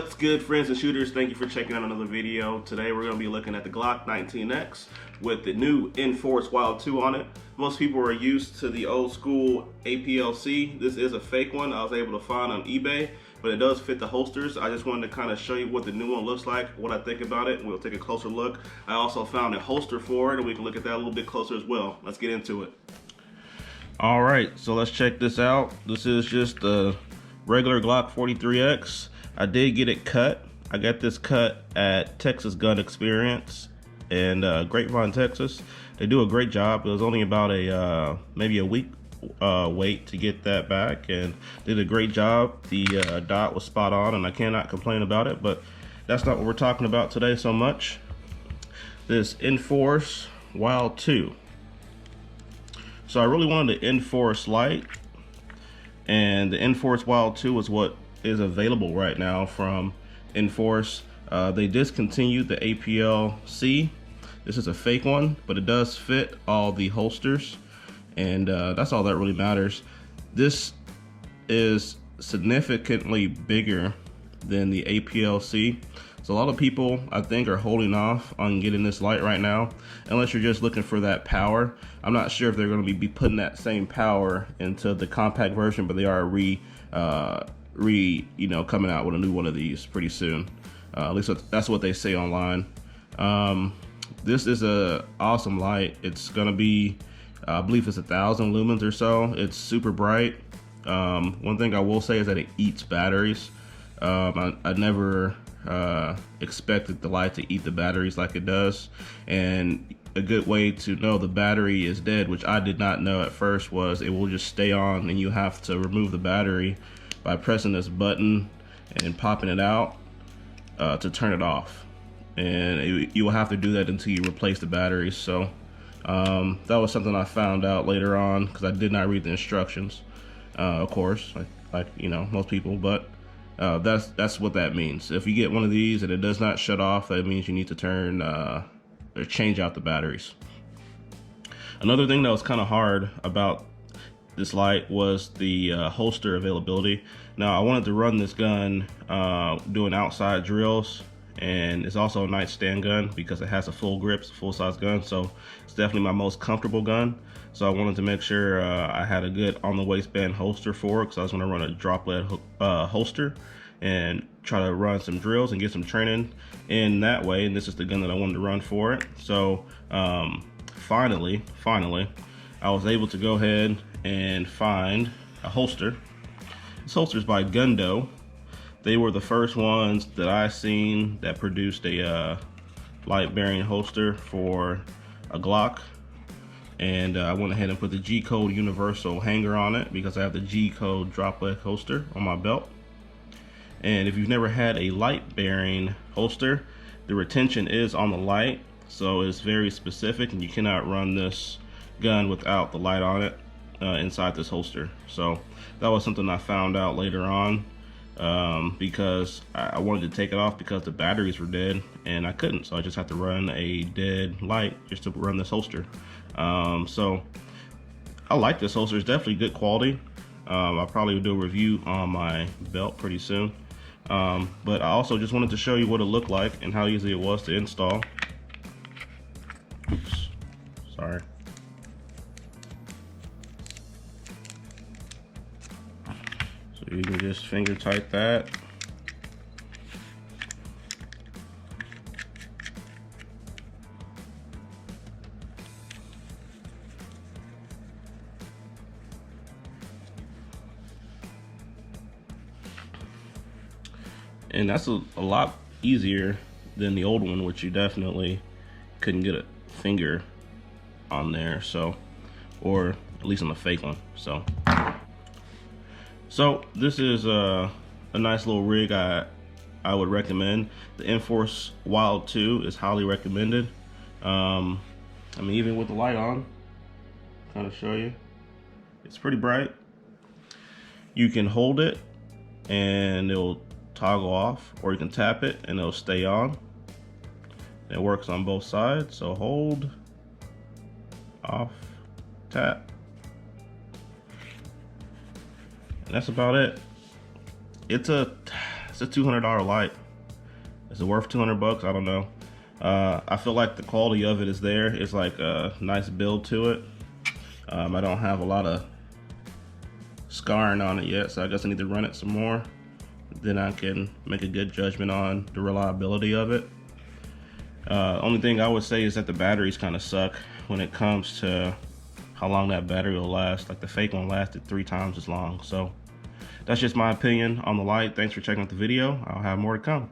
What's good, friends and shooters? Thank you for checking out another video. Today we're going to be looking at the Glock 19X with the new Inforce Wild 2 on it. Most people are used to the old school APLC. This is a fake one I was able to find on eBay, but it does fit the holsters. I just wanted to kind of show you what the new one looks like, what I think about it. We'll take a closer look. I also found a holster for it, and we can look at that a little bit closer as well. Let's get into it. All right, so let's check this out. This is just the regular Glock 43X. I did get it cut. I got this cut at Texas Gun Experience in Grapevine, Texas. They do a great job. It was only about a maybe a week wait to get that back, and did a great job. The dot was spot on, and I cannot complain about it. But that's not what we're talking about today so much. This Inforce Wild 2. So I really wanted the Inforce Lite, and the Inforce Wild 2 is what is available right now from Inforce. They discontinued the APLC. This is a fake one, but it does fit all the holsters, and that's all that really matters. This is significantly bigger than the APLC. So a lot of people, I think, are holding off on getting this light right now, unless you're just looking for that power. I'm not sure if they're going to be putting that same power into the compact version, but they are coming out with a new one of these pretty soon. At least that's what they say online. This is a awesome light. It's gonna be, I believe it's 1,000 lumens or so. It's super bright. One thing I will say is that it eats batteries. I never expected the light to eat the batteries like it does. And a good way to know the battery is dead, which I did not know at first, was it will just stay on and you have to remove the battery by pressing this button and popping it out to turn it off. And you will have to do that until you replace the batteries. So that was something I found out later on, because I did not read the instructions, of course, like you know, most people. But that's what that means. If you get one of these and it does not shut off, that means you need to turn or change out the batteries. Another thing that was kind of hard about this light was the holster availability. Now I wanted to run this gun doing outside drills, and it's also a nightstand gun because it has a full grip, it's a full-size gun, so it's definitely my most comfortable gun. So I wanted to make sure I had a good on the waistband holster for it, because I was going to run a droplet holster and try to run some drills and get some training in that way. And this is the gun that I wanted to run for it. So finally I was able to go ahead and find a holster. This holster is by Gundo. They were the first ones that I seen that produced a light bearing holster for a Glock. And I went ahead and put the G-code universal hanger on it, because I have the G-code droplet holster on my belt. And if you've never had a light bearing holster, the retention is on the light, so it's very specific, and you cannot run this gun without the light on it inside this holster. So that was something I found out later on, because I wanted to take it off because the batteries were dead and I couldn't, so I just had to run a dead light just to run this holster. So I like this holster. It's definitely good quality. I'll probably do a review on my belt pretty soon, but I also just wanted to show you what it looked like and how easy it was to install. Oops, sorry. So you can just finger tight that. And that's a lot easier than the old one, which you definitely couldn't get a finger on there, so, or at least on the fake one. So this is a nice little rig I would recommend. The Inforce Wild 2 is highly recommended. I mean, even with the light on, kind of show you, it's pretty bright. You can hold it and it'll toggle off, or you can tap it and it'll stay on. It works on both sides, so hold, off, tap. And that's about it. It's a It's a $200 light. Is it worth 200 bucks? I don't know. I feel like the quality of it is there. It's like a nice build to it. I don't have a lot of scarring on it yet, so I guess I need to run it some more. Then I can make a good judgment on the reliability of it. Only thing I would say is that the batteries kind of suck when it comes to how long that battery will last. Like the fake one lasted 3 times as long. So that's just my opinion on the light. Thanks for checking out the video. I'll have more to come.